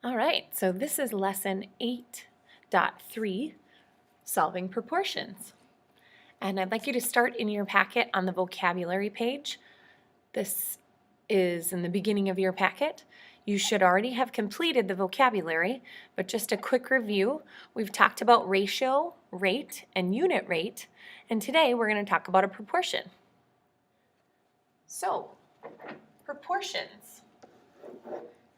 All right, so this is lesson 8.3, solving proportions. And I'd like you to start in your packet on the vocabulary page. This is in the beginning of your packet. You should already have completed the vocabulary, but just a quick review. We've talked about ratio, rate, and unit rate, and today we're going to talk about a proportion. So, proportions.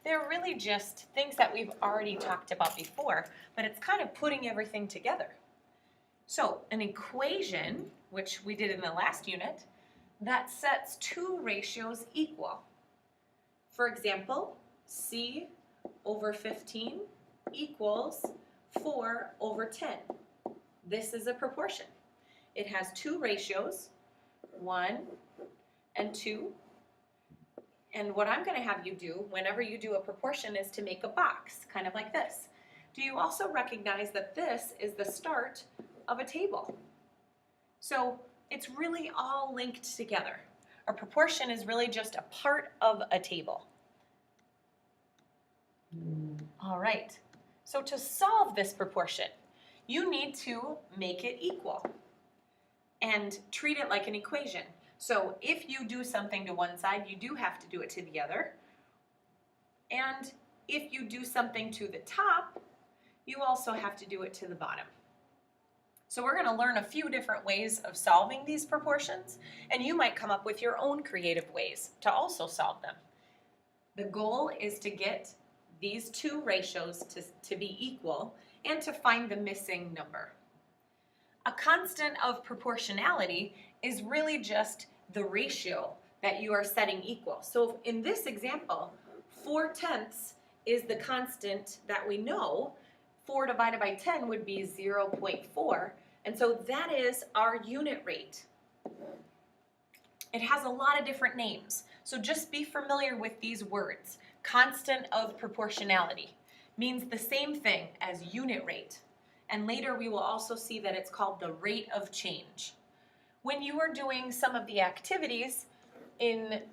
They're really just things that we've already talked about before, but it's kind of putting everything together. So an equation, which we did in the last unit, that sets two ratios equal. For example, C over 15 equals 4 over 10. This is a proportion. It has two ratios, 1 and 2. And what I'm going to have you do whenever you do a proportion is to make a box, kind of like this. Do you also recognize that this is the start of a table? So it's really all linked together. A proportion is really just a part of a table. All right, so to solve this proportion, you need to make it equal and treat it like an equation. So if you do something to one side, you do have to do it to the other. And if you do something to the top, you also have to do it to the bottom. So we're going to learn a few different ways of solving these proportions, and you might come up with your own creative ways to also solve them. The goal is to get these two ratios to be equal and to find the missing number. A constant of proportionality is really just the ratio that you are setting equal. So in this example, 4/10 is the constant that we know. 4 divided by 10 would be 0.4, and so that is our unit rate. It has a lot of different names, so just be familiar with these words. Constant of proportionality means the same thing as unit rate. And later we will also see that it's called the rate of change. When you are doing some of the activities in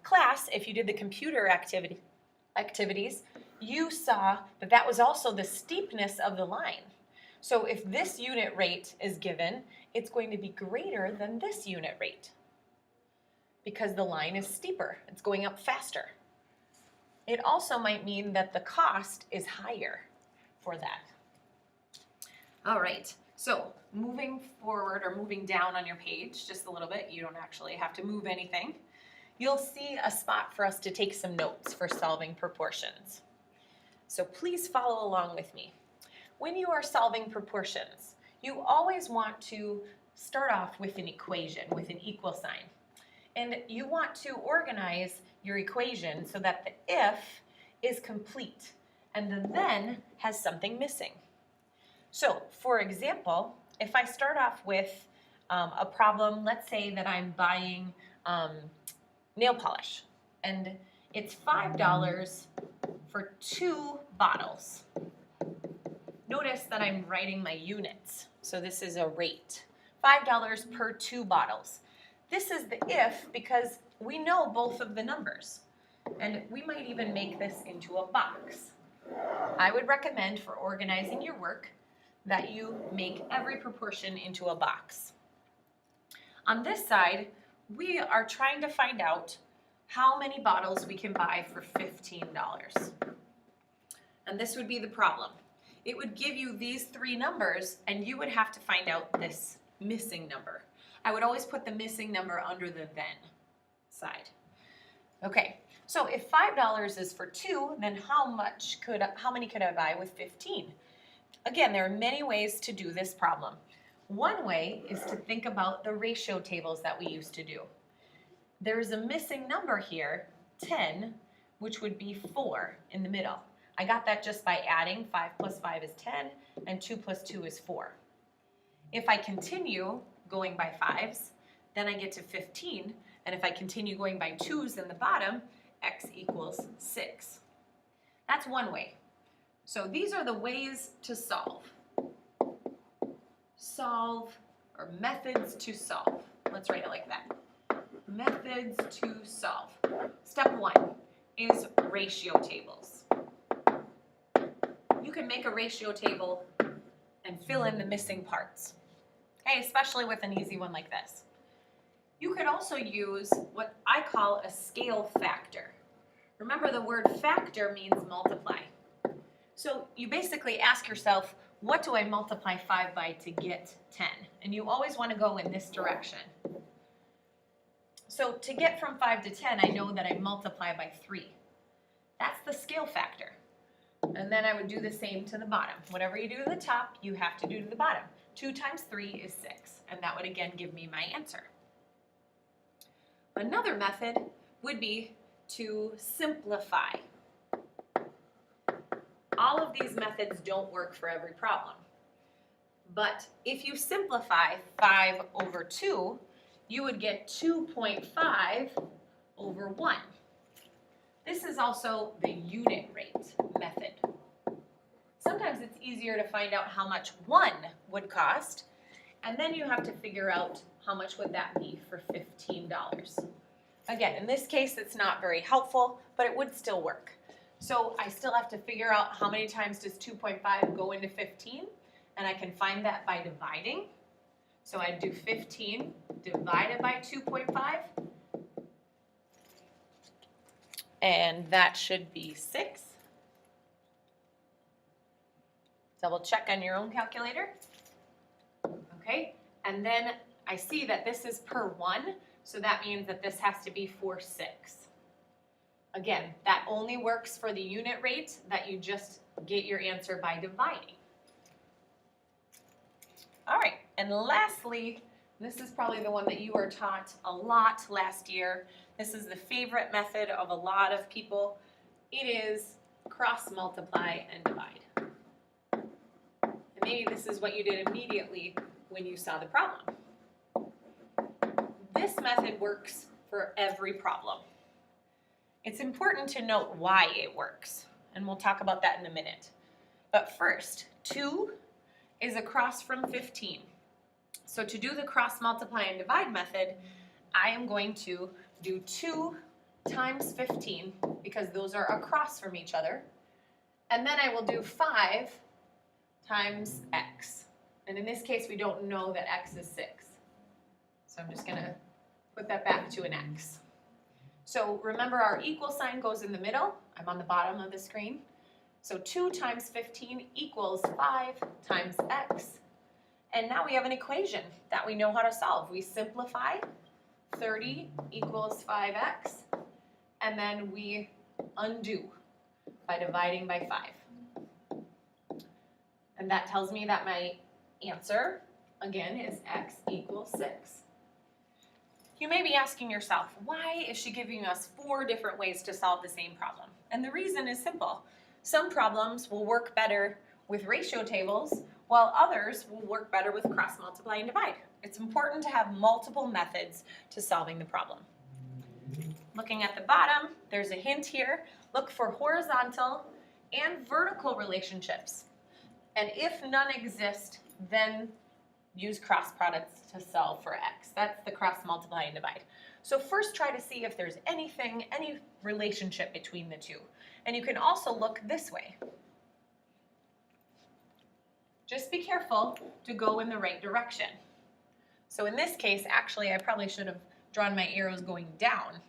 class, if you did the computer activities, you saw that that was also the steepness of the line. So if this unit rate is given, it's going to be greater than this unit rate because the line is steeper. It's going up faster. It also might mean that the cost is higher for that. All right, so moving forward or moving down on your page just a little bit, you don't actually have to move anything. You'll see a spot for us to take some notes for solving proportions. So please follow along with me. When you are solving proportions, you always want to start off with an equation, with an equal sign. And you want to organize your equation so that the if is complete and the then has something missing. So, for example, if I start off with a problem, let's say that I'm buying nail polish, and it's $5 for 2 bottles. Notice that I'm writing my units, so this is a rate. $5 per 2 bottles. This is the if because we know both of the numbers, and we might even make this into a box. I would recommend for organizing your work that you make every proportion into a box. On this side, we are trying to find out how many bottles we can buy for $15. And this would be the problem. It would give you these 3 numbers, and you would have to find out this missing number. I would always put the missing number under the then side. Okay, so if $5 is for 2, then how many could I buy with 15? Again, there are many ways to do this problem. One way is to think about the ratio tables that we used to do. There is a missing number here, 10, which would be 4 in the middle. I got that just by adding 5 plus 5 is 10, and 2 plus 2 is 4. If I continue going by 5s, then I get to 15, and if I continue going by 2s in the bottom, x equals 6. That's one way. So these are the ways to solve. Solve, or methods to solve. Let's write it like that. Methods to solve. Step 1 is ratio tables. can make a ratio table and fill in the missing parts, okay, especially with an easy one like this. You could also use what I call a scale factor. Remember, the word factor means multiply. So you basically ask yourself, what do I multiply 5 by to get 10? And you always want to go in this direction. So to get from 5 to 10, I know that I multiply by 3. That's the scale factor. And then I would do the same to the bottom. Whatever you do to the top, you have to do to the bottom. 2 times 3 is 6, and that would again give me my answer. Another method would be to simplify. All of these methods don't work for every problem. But if you simplify 5 over 2, you would get 2.5 over 1. This is also the unit rate method. Sometimes it's easier to find out how much 1 would cost, and then you have to figure out how much would that be for $15. Again, in this case, it's not very helpful, but it would still work. So I still have to figure out how many times does 2.5 go into 15, and I can find that by dividing. So I'd do 15 divided by 2.5, and that should be 6. Double check on your own calculator. Okay, and then I see that this is per 1, so that means that this has to be for 6. Again, that only works for the unit rate that you just get your answer by dividing. All right, and lastly, this is probably the one that you were taught a lot last year. This is the favorite method of a lot of people. It is cross multiply and divide. And maybe this is what you did immediately when you saw the problem. This method works for every problem. It's important to note why it works, and we'll talk about that in a minute. But first, 2 is across from 15. So to do the cross multiply and divide method, I am going to do 2 times 15, because those are across from each other, and then I will do 5 times x. And in this case, we don't know that x is 6. So I'm just going to put that back to an x. So remember, our equal sign goes in the middle. I'm on the bottom of the screen. So 2 times 15 equals 5 times x. And now we have an equation that we know how to solve. We simplify. 30 equals 5x. And then we undo by dividing by 5. And that tells me that my answer, again, is x equals 6. You may be asking yourself, why is she giving us 4 different ways to solve the same problem? And the reason is simple. Some problems will work better with ratio tables, while others will work better with cross multiply and divide. It's important to have multiple methods to solving the problem. Looking at the bottom, there's a hint here. Look for horizontal and vertical relationships. And if none exist, then use cross products to solve for x. That's the cross multiply and divide. So first try to see if there's any relationship between the two. And you can also look this way. Just be careful to go in the right direction. So in this case, actually, I probably should have drawn my arrows going down,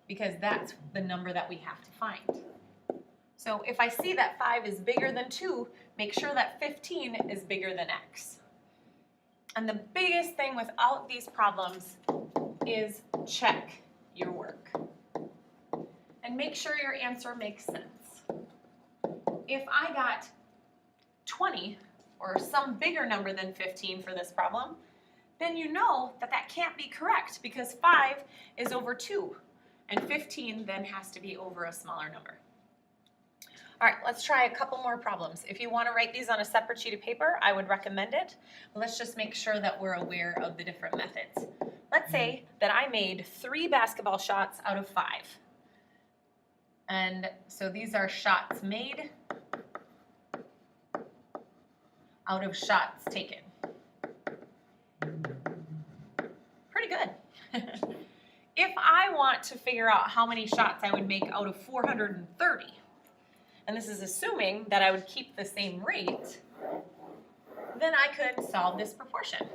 because that's the number that we have to find. So if I see that 5 is bigger than 2, make sure that 15 is bigger than x. And the biggest thing with all of these problems is check your work. And make sure your answer makes sense. If I got 20, or some bigger number than 15 for this problem, then you know that that can't be correct, because 5 is over 2, and 15 then has to be over a smaller number. All right, let's try a couple more problems. If you want to write these on a separate sheet of paper, I would recommend it. Let's just make sure that we're aware of the different methods. Let's say that I made 3 basketball shots out of 5. And so these are shots made out of shots taken. Pretty good. If I want to figure out how many shots I would make out of 430, and this is assuming that I would keep the same rate, then I could solve this proportion.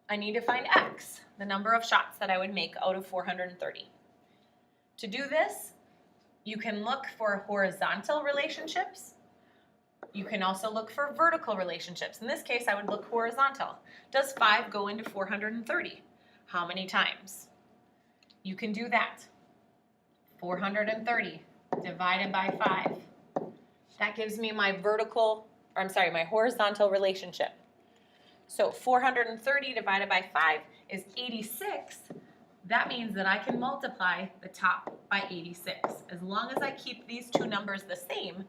I need to find x, the number of shots that I would make out of 430. To do this, you can look for horizontal relationships. You can also look for vertical relationships. In this case, I would look horizontal. Does 5 go into 430? How many times? You can do that. 430 divided by 5. That gives me my my horizontal relationship. So 430 divided by 5 is 86. That means that I can multiply the top by 86. As long as I keep these two numbers the same,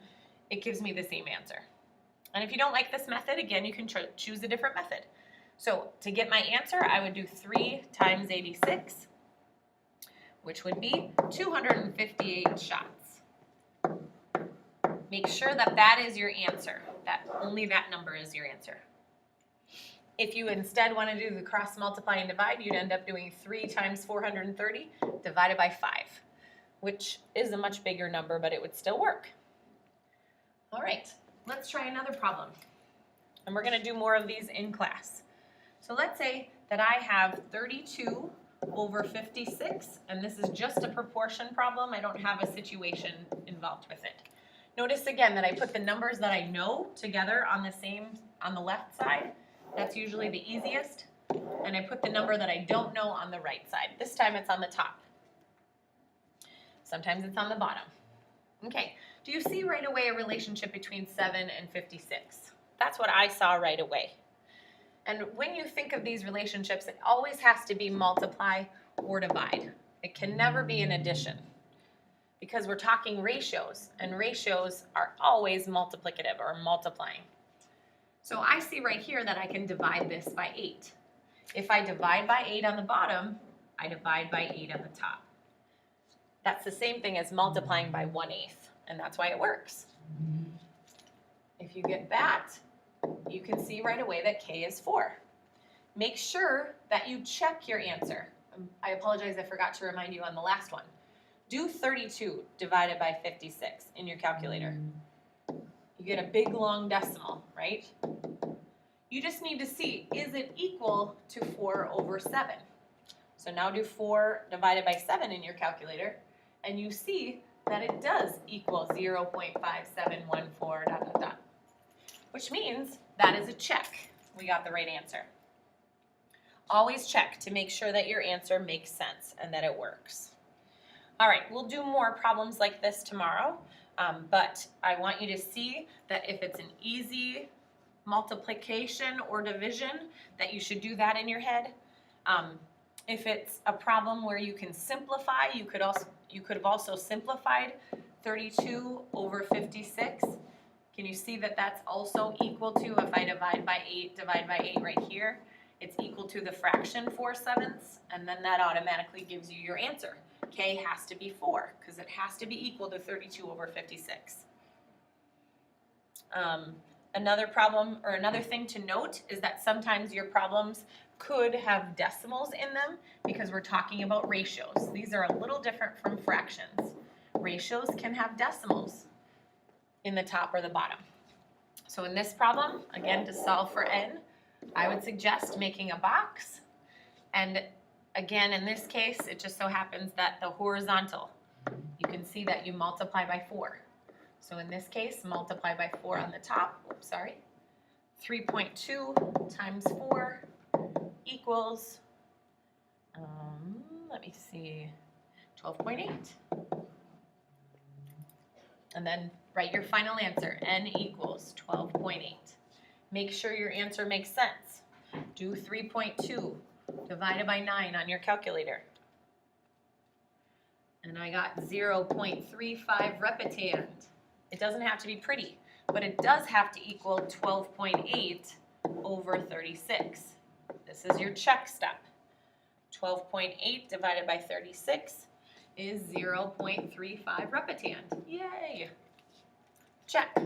it gives me the same answer. And if you don't like this method, again, you can choose a different method. So to get my answer, I would do 3 times 86, which would be 258 shots. Make sure that that is your answer, that only that number is your answer. If you instead want to do the cross multiply and divide, you'd end up doing 3 times 430 divided by 5, which is a much bigger number, but it would still work. All right, let's try another problem. And we're going to do more of these in class. So let's say that I have 32 over 56, and this is just a proportion problem. I don't have a situation involved with it. Notice again that I put the numbers that I know together on the left side. That's usually the easiest. And I put the number that I don't know on the right side. This time it's on the top. Sometimes it's on the bottom. Okay, do you see right away a relationship between 7 and 56? That's what I saw right away. And when you think of these relationships, it always has to be multiply or divide. It can never be an addition, because we're talking ratios, and ratios are always multiplicative or multiplying. So I see right here that I can divide this by 8. If I divide by 8 on the bottom, I divide by 8 on the top. That's the same thing as multiplying by 1/8, and that's why it works. If you get that, you can see right away that k is 4. Make sure that you check your answer. I apologize, I forgot to remind you on the last one. Do 32 divided by 56 in your calculator. You get a big long decimal, right? You just need to see, is it equal to 4 over 7? So now do 4 divided by 7 in your calculator, and you see that it does equal 0.5714, ... which means that is a check. We got the right answer. Always check to make sure that your answer makes sense and that it works. All right, we'll do more problems like this tomorrow, but I want you to see that if it's an easy multiplication or division, that you should do that in your head. If it's a problem where you can simplify, you could have also simplified 32 over 56. Can you see that that's also equal to, if I divide by 8 right here, it's equal to the fraction 4/7, and then that automatically gives you your answer. K has to be 4, because it has to be equal to 32 over 56. Another problem, or another thing to note, is that sometimes your problems could have decimals in them, because we're talking about ratios. These are a little different from fractions. Ratios can have decimals in the top or the bottom. So in this problem, again, to solve for n, I would suggest making a box. And again, in this case, it just so happens that the horizontal, you can see that you multiply by 4. So in this case, multiply by 4 on the top. Oops, sorry. 3.2 times 4 equals, let me see, 12.8. And then write your final answer, n equals 12.8. Make sure your answer makes sense. Do 3.2 divided by 9 on your calculator. And I got 0.35 repetend. It doesn't have to be pretty, but it does have to equal 12.8 over 36. This is your check step. 12.8 divided by 36 is 0.35 repetend. Yay! Check.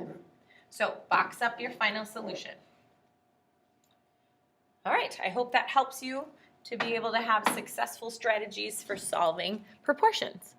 So box up your final solution. All right, I hope that helps you to be able to have successful strategies for solving proportions.